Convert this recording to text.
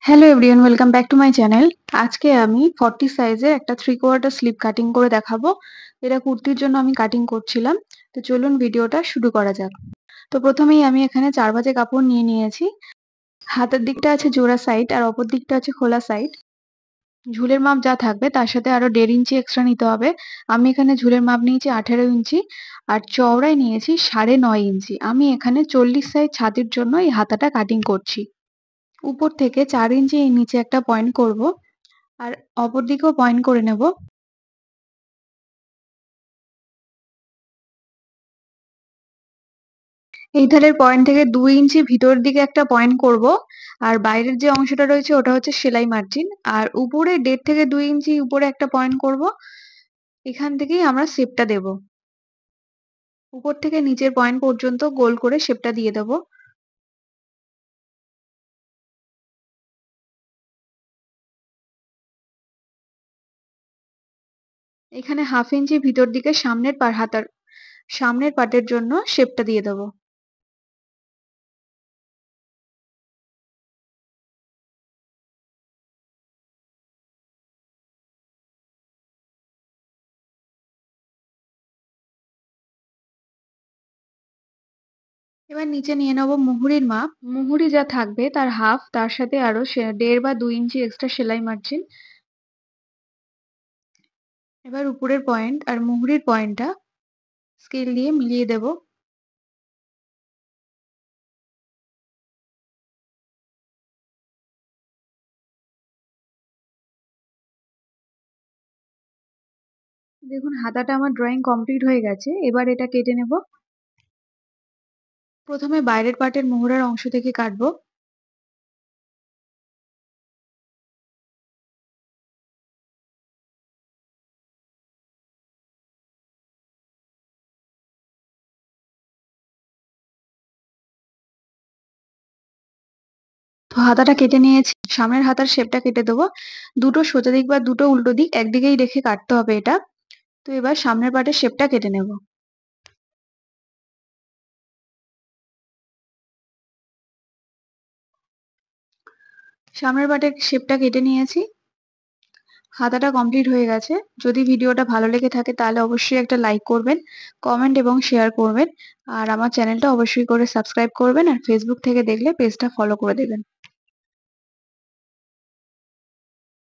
Hello everyone, welcome back to my channel. আজকে আমি 40 সাইজের একটা 3/4 স্লিভ কাটিং করে দেখাবো। এটা কুর্তির জন্য আমি কাটিং করছিলাম। তো চলুন ভিডিওটা শুরু করা যাক। তো প্রথমেই আমি এখানে 4 ভাঁজে কাপড় নিয়ে নিয়েছি। হাতের দিকটা আছে জোড়া সাইড আর অপর দিকটা আছে খোলা সাইড। ঝুলের মাপ যা থাকবে তার সাথে আরো 1.5 ইঞ্চি এক্সট্রা নিতে হবে। আমি এখানে ঝুলের মাপ নিয়েছি 18 ইঞ্চি আর চওড়ায় নিয়েছি 9.5 ইঞ্চি। আমি এখানে 40 সাইজ ছাতির জন্য এই হাতাটা কাটিং করছি। উপর থেকে 4 ইঞ্চি নিচে একটা পয়েন্ট করব আর অপর দিকেও পয়েন্ট করে নেব। এই ধারের পয়েন্ট থেকে 2 ইঞ্চি ভিতর দিকে একটা পয়েন্ট করব আর বাইরের যে অংশটা রয়েছে ওটা হচ্ছে সেলাই মার্জিন। আর উপরে 1.5 থেকে 2 ইঞ্চি উপরে একটা পয়েন্ট করব। এখান থেকেই আমরা শেপটা দেব। উপর থেকে নিচের পয়েন্ট পর্যন্ত গোল করে শেপটা দিয়ে দেব। এখানে 1/2 ইঞ্চি ভিতর দিকে সামনের পার্টের জন্য শেপটা দিয়ে দেব। এবার নিচে নিয়ে নেব মুহুরির মাপ। মুহুরি যা থাকবে তার হাফ, তার সাথে আরো 1.5 বা 2 ইঞ্চি এক্সট্রা সেলাই মার্জিন। এবার উপরের পয়েন্ট আর মুহুরির পয়েন্টটা স্কেল দিয়ে মিলিয়ে দেব। দেখুন হাতাটা আমার ড্রয়িং কমপ্লিট হয়ে গেছে। এবার এটা কেটে নেব। প্রথমে বাইরের পার্টের মোহরার অংশ থেকে কাটবো। তো হাতাটা কেটে নিয়েছি। সামনের হাতার শেপটা কেটে দেবো। দুটো সোজা দিক বা দুটো উল্টো দিক একদিকেই রেখে কাটতে হবে এটা। তো এবার সামনের পার্টের শেপটা কেটে নেব। সামনের পার্টের শেপটা কেটে নিয়েছি। হাতাটা কমপ্লিট হয়ে গেছে। যদি ভিডিওটা ভালো লেগে থাকে তাহলে অবশ্যই একটা লাইক করবেন, কমেন্ট এবং শেয়ার করবেন। আর আমার চ্যানেলটা অবশ্যই করে সাবস্ক্রাইব করবেন আর ফেসবুক থেকে দেখলে পেজটা ফলো করে দেবেন।